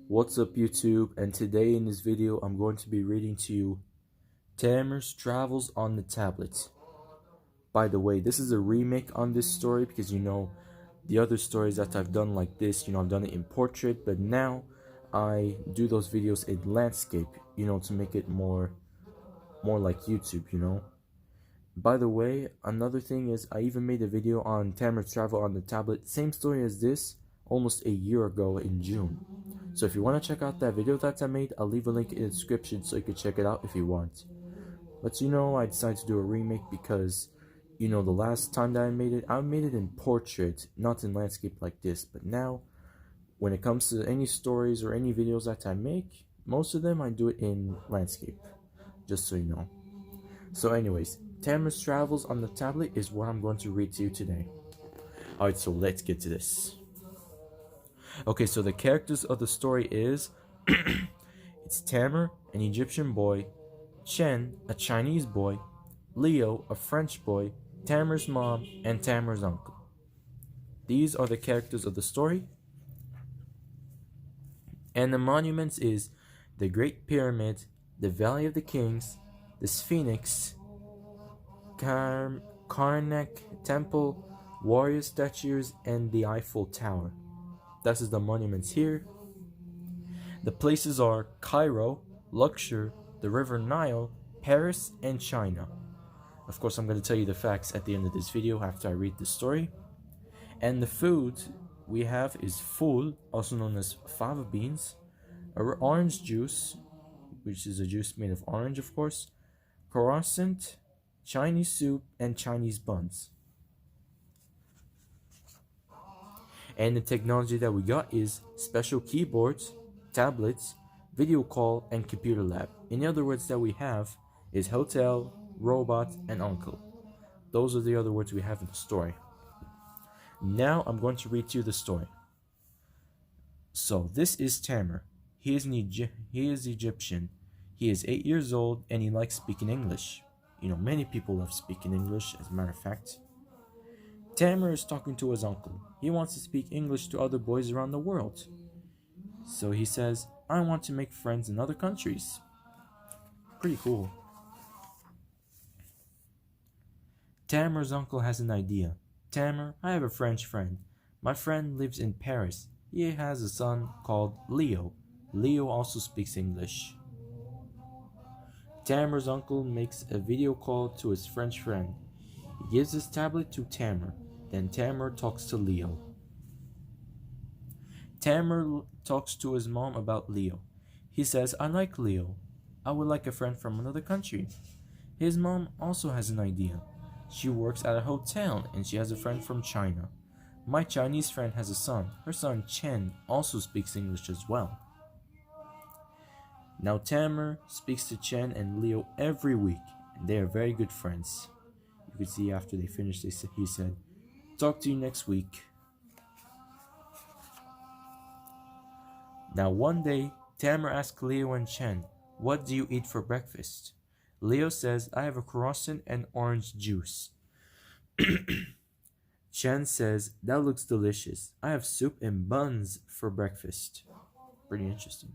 What's up YouTube, and today in this video I'm going to be reading to you Tamer's Travels on the Tablet. By the way, this is a remake on this story because the other stories that I've done like this, I've done it in portrait, but now I do those videos in landscape, to make it more like YouTube. By the way, another thing is I even made a video on Tamer's Travel on the Tablet, same story as this, almost a year ago in June. So if you want to check out that video that I made, I'll leave a link in the description so you can check it out if you want. But I decided to do a remake because, the last time that I made it in portrait, not in landscape like this. But now, when it comes to any stories or any videos that I make, most of them I do it in landscape, just so you know. So anyways, Tamer's Travels on the Tablet is what I'm going to read to you today. Alright, so let's get to this. Okay, so the characters of the story is it's Tamer, an Egyptian boy, Xian, a Chinese boy, Leo, a French boy, Tamer's mom, and Tamer's uncle. These are the characters of the story. And the monuments is the Great Pyramid, the Valley of the Kings, the Sphinx, Karnak Temple, warrior statues, and the Eiffel Tower. This is the monuments here. The places are Cairo, Luxor, the River Nile, Paris, and China. Of course, I'm going to tell you the facts at the end of this video after I read the story. And the food we have is ful, also known as fava beans, orange juice, which is a juice made of orange, of course, croissant, Chinese soup, and Chinese buns. And the technology that we got is special keyboards, tablets, video call, and computer lab. In other words that we have is hotel, robot, and uncle. Those are the other words we have in the story. Now I'm going to read to you the story. So this is Tamer. He is Egyptian. He is 8 years old and he likes speaking English. Many people love speaking English, as a matter of fact. Tamer is talking to his uncle. He wants to speak English to other boys around the world. So he says, I want to make friends in other countries. Pretty cool. Tamer's uncle has an idea. Tamer, I have a French friend. My friend lives in Paris. He has a son called Leo. Leo also speaks English. Tamer's uncle makes a video call to his French friend. He gives his tablet to Tamer. Then Tamer talks to Leo. Tamer talks to his mom about Leo. He says, I like Leo. I would like a friend from another country. His mom also has an idea. She works at a hotel and she has a friend from China. My Chinese friend has a son. Her son Chen also speaks English as well. Now Tamer speaks to Chen and Leo every week, and they are very good friends. You could see after they finished, he said, talk to you next week. Now one day, Tamer asks Leo and Chen, what do you eat for breakfast? Leo says, I have a croissant and orange juice. Chen says, that looks delicious. I have soup and buns for breakfast. Pretty interesting.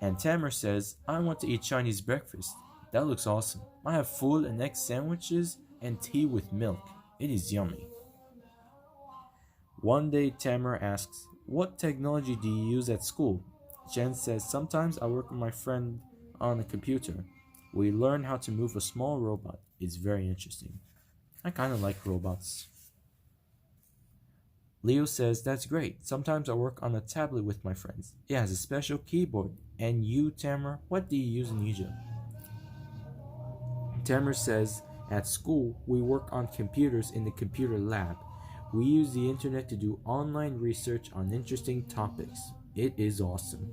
And Tamer says, I want to eat Chinese breakfast. That looks awesome. I have full and egg sandwiches and tea with milk. It is yummy. One day Tamer asks, what technology do you use at school? Chen says, sometimes I work with my friend on a computer. We learn how to move a small robot. It's very interesting. I kind of like robots. Leo says, that's great. Sometimes I work on a tablet with my friends. It has a special keyboard. And you, Tamer, what do you use in Egypt? Tamer says, at school, we work on computers in the computer lab. We use the internet to do online research on interesting topics. It is awesome.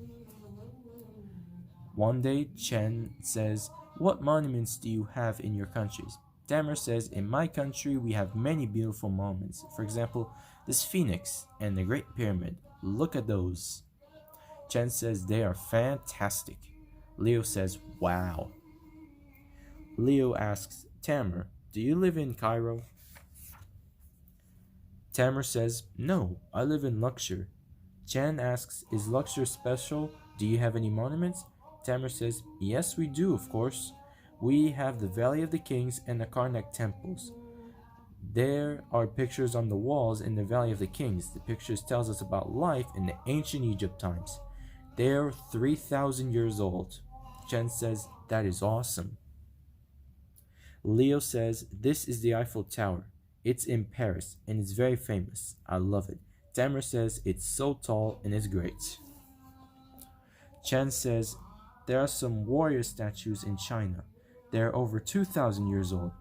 One day, Chen says, what monuments do you have in your countries? Tamer says, in my country, we have many beautiful monuments. For example, the Sphinx and the Great Pyramid. Look at those. Chen says, they are fantastic. Leo says, wow. Leo asks, Tamer, do you live in Cairo? Tamer says, no, I live in Luxor. Chen asks, is Luxor special? Do you have any monuments? Tamer says, yes, we do, of course. We have the Valley of the Kings and the Karnak temples. There are pictures on the walls in the Valley of the Kings. The pictures tells us about life in the ancient Egypt times. They're 3,000 years old. Chen says, that is awesome. Leo says, this is the Eiffel Tower. It's in Paris and it's very famous. I love it. Tamer says, it's so tall and it's great. Chen says, there are some warrior statues in China. They're over 2,000 years old,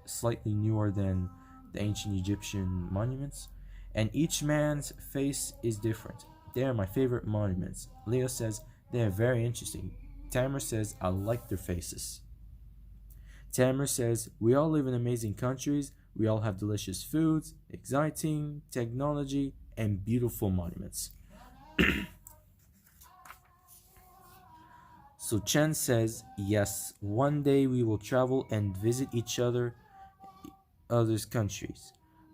slightly newer than the ancient Egyptian monuments, and each man's face is different. They are my favorite monuments. Leo says, they are very interesting. Tamer says, I like their faces. Tamer says, we all live in amazing countries, we all have delicious foods, exciting technology, and beautiful monuments. So Chen says, yes, one day we will travel and visit other's countries.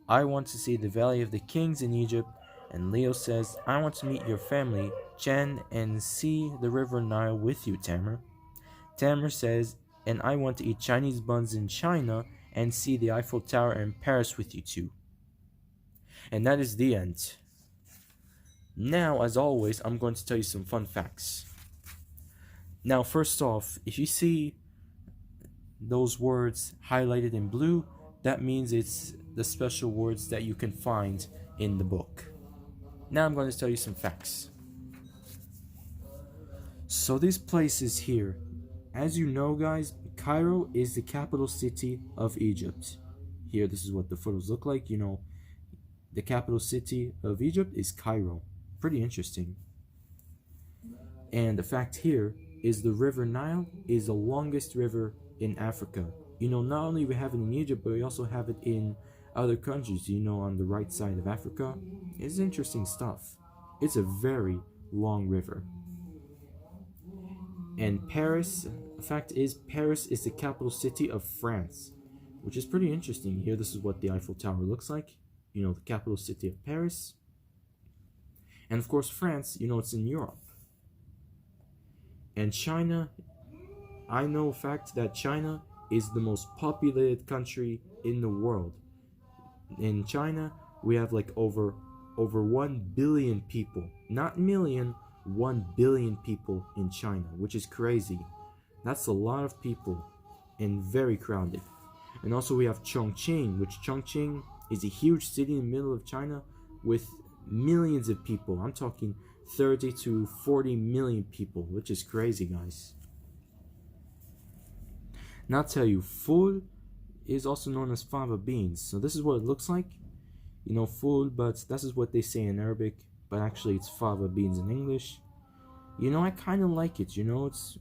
I want to see the Valley of the Kings in Egypt, and Leo says, I want to meet your family, Chen, and see the River Nile with you, Tamer. Tamer says, and I want to eat Chinese buns in China and see the Eiffel Tower in Paris with you too. And that is the end. Now, as always, I'm going to tell you some fun facts. Now, first off, if you see those words highlighted in blue, that means it's the special words that you can find in the book. Now I'm going to tell you some facts. So these places here, as you know guys, Cairo is the capital city of Egypt. Here, this is what the photos look like. You know, the capital city of Egypt is Cairo. Pretty interesting. And the fact here is the River Nile is the longest river in Africa. You know, not only we have it in Egypt, but we also have it in other countries, you know, on the right side of Africa. It's interesting stuff. It's a very long river. And Paris, the fact is, Paris is the capital city of France, which is pretty interesting. Here, this is what the Eiffel Tower looks like. You know, the capital city of Paris. And of course, France, you know, it's in Europe. And China, I know a fact that China is the most populated country in the world. In China, we have like over 1 billion people. Not million, 1 billion people in China, which is crazy. That's a lot of people and very crowded. And also we have Chongqing, which Chongqing is a huge city in the middle of China with millions of people. I'm talking 30 to 40 million people, which is crazy, guys. Now I'll tell you, food is also known as fava beans. So this is what it looks like. You know, food, but this is what they say in Arabic, but actually it's fava beans in English. You know, I kind of like it. You know, it's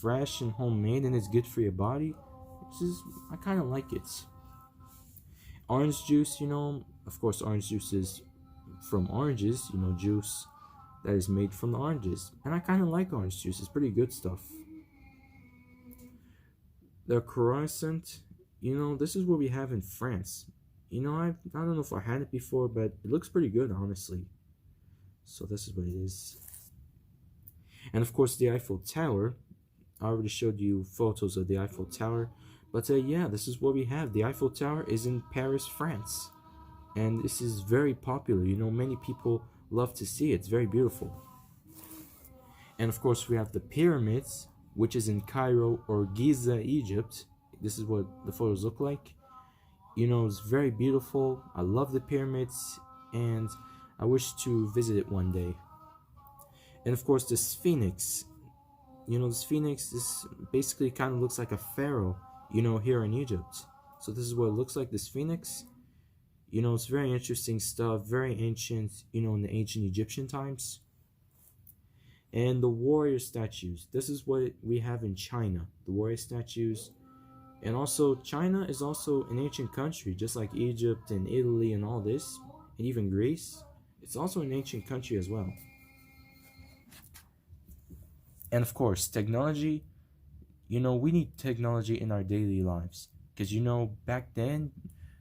fresh and homemade and it's good for your body. I kind of like it. Orange juice, you know, of course orange juice is from oranges, you know, juice that is made from the oranges. And I kind of like orange juice. It's pretty good stuff. The croissant, you know, this is what we have in France. You know, I don't know if I had it before, but it looks pretty good, honestly. So this is what it is. And of course, the Eiffel Tower. I already showed you photos of the Eiffel Tower. But yeah, this is what we have. The Eiffel Tower is in Paris, France. And this is very popular. You know, many people love to see it. It's very beautiful. And of course, we have the pyramids, which is in Cairo or Giza, Egypt. This is what the photos look like. You know, it's very beautiful. I love the pyramids, and I wish to visit it one day. And of course, the Sphinx. You know, the Sphinx, this basically kind of looks like a pharaoh, you know, here in Egypt. So this is what it looks like, the Sphinx. You know, it's very interesting stuff, very ancient, you know, in the ancient Egyptian times. And the warrior statues. This is what we have in China, the warrior statues. And also, China is also an ancient country, just like Egypt and Italy and all this, and even Greece. It's also an ancient country as well. And of course, technology. You know, we need technology in our daily lives. Because, you know, back then,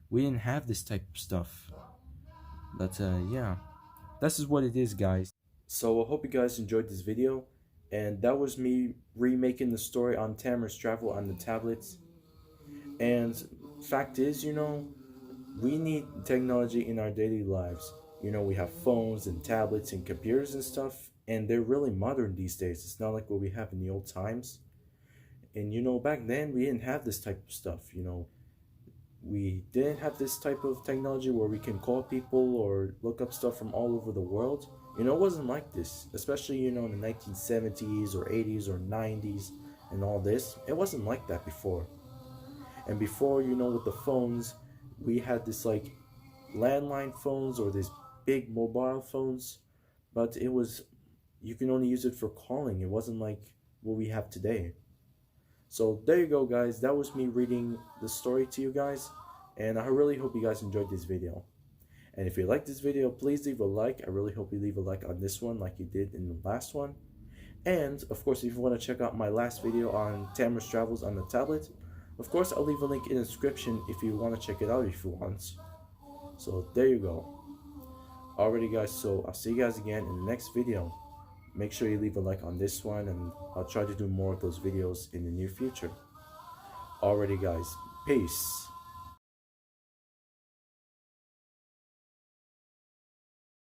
we didn't have this type of stuff. But, yeah. This is what it is, guys. So I hope you guys enjoyed this video, and that was me remaking the story on Tamer's travel on the tablets. And fact is, we need technology in our daily lives. We have phones and tablets and computers and stuff, and they're really modern these days. It's not like what we have in the old times. And back then we didn't have this type of stuff. We didn't have this type of technology where we can call people or look up stuff from all over the world. It wasn't like this, especially, in the 1970s or 80s or 90s and all this. It wasn't like that before. And before, with the phones, we had this like landline phones or these big mobile phones, but you can only use it for calling. It wasn't like what we have today. So there you go, guys. That was me reading the story to you guys, and I really hope you guys enjoyed this video. And if you like this video, please leave a like. I really hope you leave a like on this one like you did in the last one. And of course, if you want to check out my last video on Tamer's travels on the tablet, of course I'll leave a link in the description if you want to check it out if you want. So there you go. Alrighty, guys, so I'll see you guys again in the next video. Make sure you leave a like on this one, and I'll try to do more of those videos in the near future. Alrighty, guys, peace.